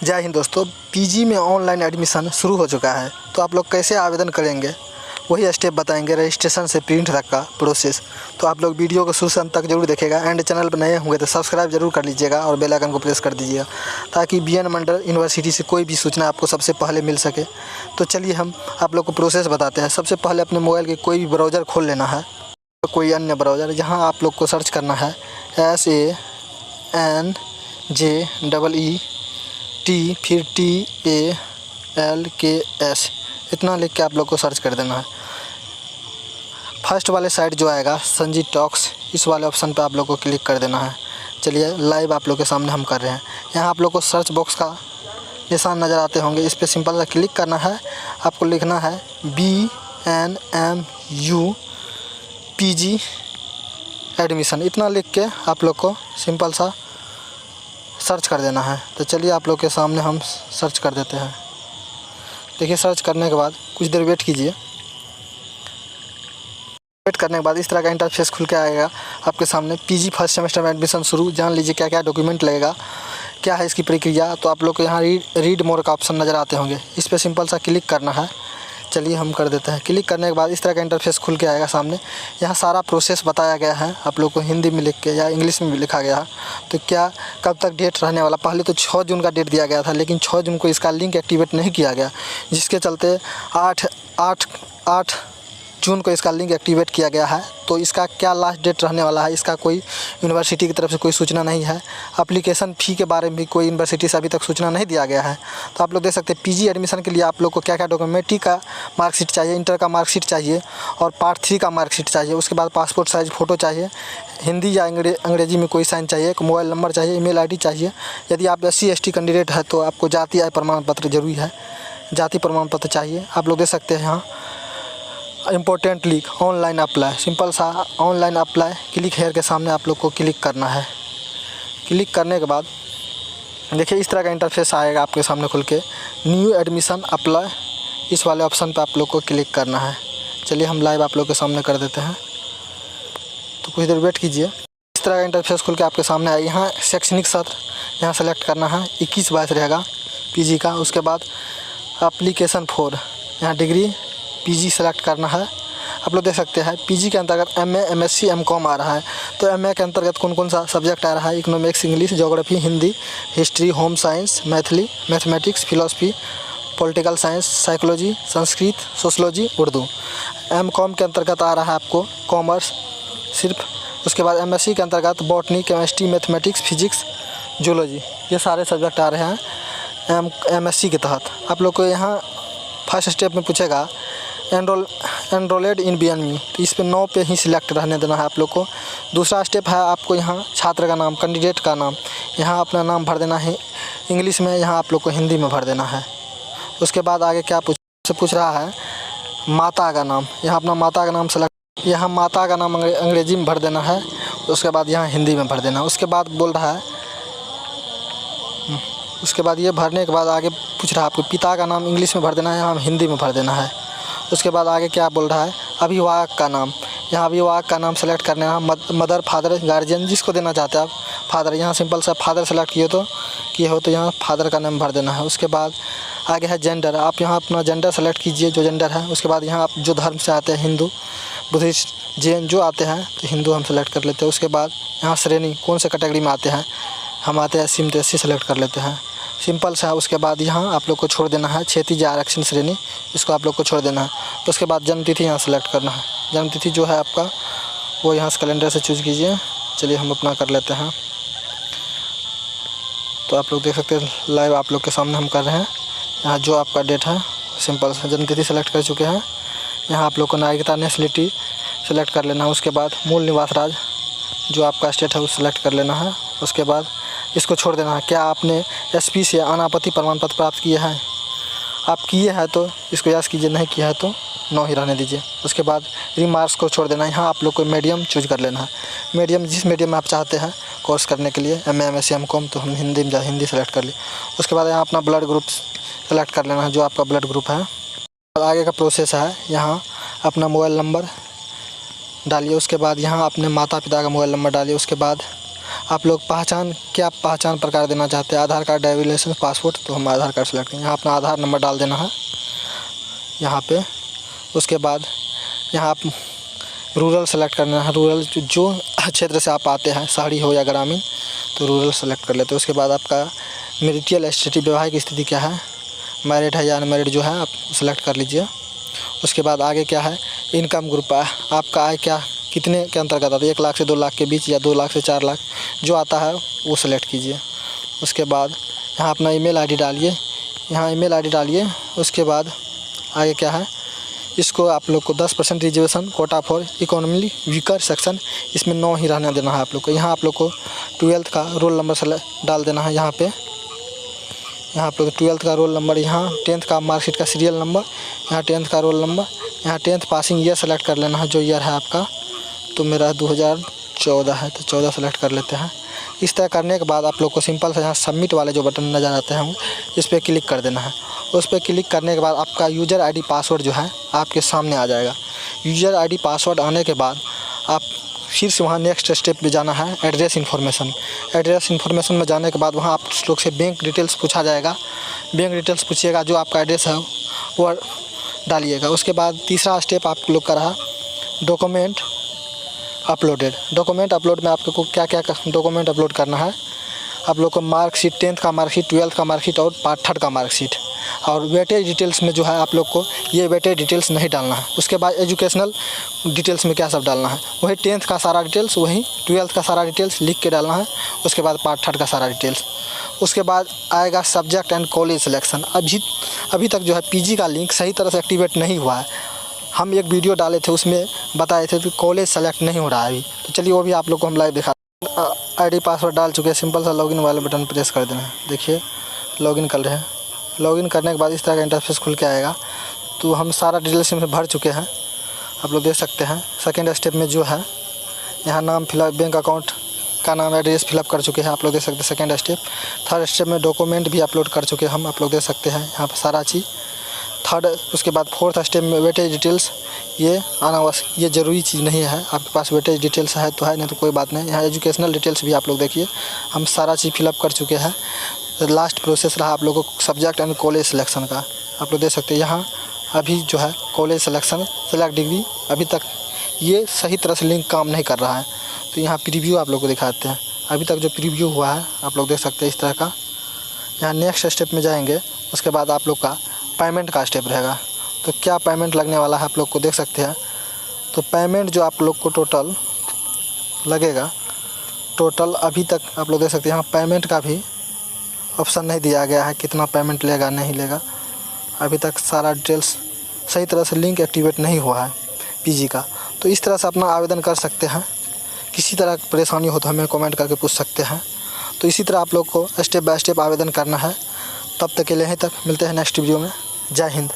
जय हिंद दोस्तों। पीजी में ऑनलाइन एडमिशन शुरू हो चुका है, तो आप लोग कैसे आवेदन करेंगे वही स्टेप बताएंगे, रजिस्ट्रेशन से प्रिंट तक का प्रोसेस। तो आप लोग वीडियो को शुरू से अंत तक जरूर देखेगा। एंड चैनल पर नए होंगे तो सब्सक्राइब जरूर कर लीजिएगा और बेल आइकन को प्रेस कर दीजिएगा, ताकि बीएन मंडल यूनिवर्सिटी से कोई भी सूचना आपको सबसे पहले मिल सके। तो चलिए हम आप लोग को प्रोसेस बताते हैं। सबसे पहले अपने मोबाइल के कोई भी ब्राउज़र खोल लेना है, कोई अन्य ब्राउज़र, जहाँ आप लोग को सर्च करना है SANJEET फिर TALKS, इतना लिख के आप लोग को सर्च कर देना है। फर्स्ट वाले साइट जो आएगा संजी टॉक्स, इस वाले ऑप्शन पे आप लोग को क्लिक कर देना है। चलिए लाइव आप लोग के सामने हम कर रहे हैं। यहाँ आप लोग को सर्च बॉक्स का निशान नज़र आते होंगे, इस पर सिंपल सा क्लिक करना है। आपको लिखना है BNMU PG एडमिशन, इतना लिख के आप लोग को सिंपल सा सर्च कर देना है। तो चलिए आप लोग के सामने हम सर्च कर देते हैं। देखिए, सर्च करने के बाद कुछ देर वेट कीजिए। वेट करने के बाद इस तरह का इंटरफेस खुल के आएगा आपके सामने। पीजी फर्स्ट सेमेस्टर में एडमिशन शुरू, जान लीजिए क्या क्या डॉक्यूमेंट लगेगा, क्या है इसकी प्रक्रिया। तो आप लोग को यहाँ रीड मोर का ऑप्शन नज़र आते होंगे, इस पर सिंपल सा क्लिक करना है। चलिए हम कर देते हैं। क्लिक करने के बाद इस तरह का इंटरफेस खुल के आएगा सामने। यहाँ सारा प्रोसेस बताया गया है, आप लोग को हिंदी में लिख के या इंग्लिश में भी लिखा गया है। तो क्या कब तक डेट रहने वाला, पहले तो 6 जून का डेट दिया गया था, लेकिन 6 जून को इसका लिंक एक्टिवेट नहीं किया गया, जिसके चलते 8 जून को इसका लिंक एक्टिवेट किया गया है। तो इसका क्या लास्ट डेट रहने वाला है, इसका कोई यूनिवर्सिटी की तरफ से कोई सूचना नहीं है। एप्लीकेशन फ़ी के बारे में भी कोई यूनिवर्सिटी से अभी तक सूचना नहीं दिया गया है। तो आप लोग देख सकते हैं पीजी एडमिशन के लिए आप लोग को क्या क्या डॉक्यूमेंट, मैट्रिक का मार्कशीट चाहिए, इंटर का मार्कशीट चाहिए और पार्ट 3 का मार्कशीट चाहिए। उसके बाद पासपोर्ट साइज़ फ़ोटो चाहिए, हिंदी या अंग्रेजी में कोई साइन चाहिए, एक मोबाइल नंबर चाहिए, ईमेल आईडी चाहिए। यदि आप SC/ST कैंडिडेट है तो आपको जाति आय प्रमाण पत्र जरूरी है, जाति प्रमाण पत्र चाहिए। आप लोग देख सकते हैं यहाँ important link online apply, simple सा ऑनलाइन अप्लाई क्लिक हेयर के सामने आप लोग को क्लिक करना है। क्लिक करने के बाद देखिए इस तरह का इंटरफेस आएगा आपके सामने खुल के। न्यू एडमिशन अप्लाई, इस वाले ऑप्शन पे आप लोग को क्लिक करना है। चलिए हम लाइव आप लोग के सामने कर देते हैं, तो कुछ देर वेट कीजिए। इस तरह का इंटरफेस खुल के आपके सामने आए। यहाँ शैक्षणिक सत्र यहाँ सेलेक्ट करना है, 21-22 रहेगा पीजी का। उसके बाद एप्लीकेशन फॉर, यहाँ डिग्री पीजी सेलेक्ट करना है। आप लोग देख सकते हैं पीजी के अंतर्गत MA MSc MCOM आ रहा है। तो MA के अंतर्गत कौन कौन सा सब्जेक्ट आ रहा है, economics, English, geography, Hindi, history, home science, mathematics, philosophy, political science, psychology, Sanskrit, sociology, Urdu. MCOM के अंतर्गत आ रहा है आपको कॉमर्स सिर्फ। उसके बाद MSc के अंतर्गत botany, chemistry, mathematics, physics, zoology, ये सारे सब्जेक्ट आ रहे हैं MSc के तहत। आप लोग को यहाँ फर्स्ट स्टेप में पूछेगा एनरोलेड इन BNMU, तो इस पे 9 पे ही सिलेक्ट रहने देना है आप लोग को। दूसरा स्टेप है आपको यहाँ छात्र का नाम, कैंडिडेट का नाम, यहाँ अपना नाम भर देना है इंग्लिश में, यहाँ आप लोग को हिंदी में भर देना है। उसके बाद आगे क्या पूछ रहा है, माता का नाम, यहाँ अपना माता का नाम सेलेक्ट, यहाँ माता का नाम अंग्रेजी में भर देना है। उसके बाद यहाँ हिंदी में भर देना है। उसके बाद बोल रहा है, उसके बाद ये भरने के बाद आगे पूछ रहा है आपको पिता का नाम इंग्लिश में भर देना है, यहाँ हिंदी में भर देना है। उसके बाद आगे क्या बोल रहा है, अभिभावक का नाम, यहाँ अभिभावक का नाम सेलेक्ट करना है, मदर, फादर, गार्जियन, जिसको देना चाहते हैं आप। फादर, यहाँ सिंपल सा फादर सेलेक्ट किए हो तो यहाँ फादर का नाम भर देना है। उसके बाद आगे है जेंडर, आप यहाँ अपना जेंडर सेलेक्ट कीजिए जो जेंडर है। उसके बाद यहाँ आप जो धर्म से आते हैं, हिंदू, बुद्धिस्ट, जैन जो आते हैं तो हिंदू हम सेलेक्ट कर लेते हैं। उसके बाद यहाँ श्रेणी, कौन से कैटेगरी में आते हैं, हम आते हैं SC में तो SC सेलेक्ट कर लेते हैं, सिंपल सा है। उसके बाद यहाँ आप लोग को छोड़ देना है क्षैतिज आरक्षण श्रेणी, इसको आप लोग को छोड़ देना है। उसके बाद जन्म तिथि यहाँ सेलेक्ट करना है, जन्म तिथि जो है आपका वो यहाँ से कैलेंडर से चूज़ कीजिए। चलिए हम अपना कर लेते हैं। तो आप लोग देख सकते हैं लाइव आप लोग के सामने हम कर रहे हैं। यहाँ जो आपका डेट है सिंपल सा जन्म तिथि सेलेक्ट कर चुके हैं। यहाँ आप लोग को नागरिकता, नेशनलिटी सेलेक्ट कर लेना है। उसके बाद मूल निवास राज्य जो आपका स्टेट है वो सेलेक्ट कर लेना है। उसके बाद इसको छोड़ देना है। क्या आपने SP से अनापत्ति प्रमाण पत्र प्राप्त किए हैं, आप किए हैं तो इसको यस कीजिए, नहीं किया है तो नो ही रहने दीजिए। उसके बाद रिमार्क्स को छोड़ देना है। यहाँ आप लोग को मीडियम चूज कर लेना है, मीडियम जिस मीडियम में आप चाहते हैं कोर्स करने के लिए, MA MSc MCOM, तो हम हिंदी सेलेक्ट कर लिए। उसके बाद यहाँ अपना ब्लड ग्रुप सेलेक्ट कर लेना है, जो आपका ब्लड ग्रुप है। आगे का प्रोसेस है, यहाँ अपना मोबाइल नंबर डालिए। उसके बाद यहाँ अपने माता पिता का मोबाइल नंबर डालिए। उसके बाद आप लोग क्या पहचान प्रकार देना चाहते हैं, आधार कार्ड, ड्राइविंग लाइसेंस, पासपोर्ट, तो हम आधार कार्ड सेलेक्ट करेंगे। यहाँ अपना आधार नंबर डाल देना है यहाँ पे। उसके बाद यहाँ आप रूरल सेलेक्ट करना है, रूरल जो क्षेत्र से आप आते हैं, शहरी हो या ग्रामीण, तो रूरल सेलेक्ट कर लेते हैं। उसके बाद आपका मैरिटल स्थिति, वैवाहिक स्थिति क्या है, मैरिड है या अनमैरिड जो है आप सेलेक्ट कर लीजिए। उसके बाद आगे क्या है, इनकम ग्रुप, आपका आय क्या कितने के अंतर्गत आता है, 1 लाख से 2 लाख के बीच या 2 लाख से 4 लाख जो आता है वो सेलेक्ट कीजिए। उसके बाद यहाँ अपना ईमेल आईडी डालिए, यहाँ ईमेल आईडी डालिए। उसके बाद आगे क्या है, इसको आप लोग को 10% reservation quota for economically weaker section, इसमें 9 ही रहने देना है आप लोग को। यहाँ आप लोग को 12th का रोल नंबर डाल देना है यहाँ पे। यहाँ आप लोग 12th का रोल नंबर, यहाँ 10th का मार्कशीट का सीरियल नंबर, यहाँ 10th का रोल नंबर, यहाँ 10th पासिंग ईयर सेलेक्ट कर लेना है जो ईयर है आपका। तो मेरा 2014 है तो 14 सेलेक्ट कर लेते हैं। इस तरह करने के बाद आप लोग को सिंपल से यहाँ सबमिट वाले जो बटन नज़र आते हैं इस पर क्लिक कर देना है। उस पर क्लिक करने के बाद आपका यूज़र आईडी पासवर्ड जो है आपके सामने आ जाएगा। यूज़र आईडी पासवर्ड आने के बाद आप फिर से वहाँ नेक्स्ट स्टेप पे जाना है, एड्रेस इन्फॉर्मेशन। एड्रेस इन्फॉर्मेशन में जाने के बाद वहाँ आप लोग से बैंक डिटेल्स पूछा जाएगा। बैंक डिटेल्स पूछिएगा, जो आपका एड्रेस है वो डालिएगा। उसके बाद तीसरा स्टेप आप लोग का रहा डॉक्यूमेंट अपलोडेड। डॉक्यूमेंट अपलोड में आपको क्या क्या डॉक्यूमेंट अपलोड करना है, आप लोग को मार्कशीट, 10th का मार्कशीट, 12th का मार्कशीट और पार्ट 3rd का मार्कशीट। और वेटेज डिटेल्स में जो है आप लोग को ये वेटेज डिटेल्स नहीं डालना है। उसके बाद एजुकेशनल डिटेल्स में क्या सब डालना है, वही 10th का सारा डिटेल्स, वही 12th का सारा डिटेल्स लिख के डालना है। उसके बाद पार्ट 3rd का सारा डिटेल्स। उसके बाद आएगा सब्जेक्ट एंड कॉलेज सिलेक्शन। अभी तक जो है पीजी का लिंक सही तरह से एक्टिवेट नहीं हुआ है। हम एक वीडियो डाले थे उसमें बताए थे कि कॉलेज सेलेक्ट नहीं हो रहा है अभी, तो चलिए वो भी आप लोग को हम लाइव दिखा। आईडी पासवर्ड डाल चुके हैं, सिंपल सा लॉगिन वाले बटन प्रेस कर देना है। देखिए लॉगिन कर रहे हैं। लॉगिन करने के बाद इस तरह का इंटरफेस खुल के आएगा। तो हम सारा डिटेल्स में भर चुके हैं, आप लोग देख सकते हैं। सेकेंड स्टेप में जो है यहाँ नाम फिलअप, बैंक अकाउंट का नाम, एड्रेस फिलअप कर चुके हैं, आप लोग देख सकते हैं सेकेंड स्टेप। 3rd स्टेप में डॉक्यूमेंट भी अपलोड कर चुके हैं हम, आप लोग देख सकते हैं यहाँ पर सारा चीज़। उसके बाद 4th स्टेप में वेटेज डिटेल्स, ये आना बस ये ज़रूरी चीज़ नहीं है, आपके पास वेटेज डिटेल्स है तो है, नहीं तो कोई बात नहीं। यहाँ एजुकेशनल डिटेल्स भी आप लोग देखिए हम सारा चीज़ फिलअप कर चुके हैं। लास्ट प्रोसेस रहा आप लोगों को सब्जेक्ट एंड कॉलेज सिलेक्शन का, आप लोग देख सकते हैं। यहाँ अभी जो है कॉलेज सिलेक्शन, सेलेक्ट डिग्री, अभी तक ये सही तरह से लिंक काम नहीं कर रहा है। तो यहाँ प्रीव्यू आप लोग को दिखाते हैं, अभी तक जो प्रीव्यू हुआ है आप लोग देख सकते हैं इस तरह का। यहाँ नेक्स्ट स्टेप में जाएंगे, उसके बाद आप लोग का पेमेंट का स्टेप रहेगा। तो क्या पेमेंट लगने वाला है आप लोग को देख सकते हैं। तो पेमेंट जो आप लोग को टोटल लगेगा, टोटल अभी तक आप लोग देख सकते हैं यहाँ पेमेंट का भी ऑप्शन नहीं दिया गया है, कितना पेमेंट लेगा नहीं लेगा। अभी तक सारा डिटेल्स सही तरह से लिंक एक्टिवेट नहीं हुआ है पीजी का। तो इस तरह से अपना आवेदन कर सकते हैं। किसी तरह की परेशानी हो तो हमें कमेंट करके पूछ सकते हैं। तो इसी तरह आप लोग को स्टेप बाय स्टेप आवेदन करना है। तब तक के लिए यहीं तक, मिलते हैं नेक्स्ट वीडियो में। जय हिंद।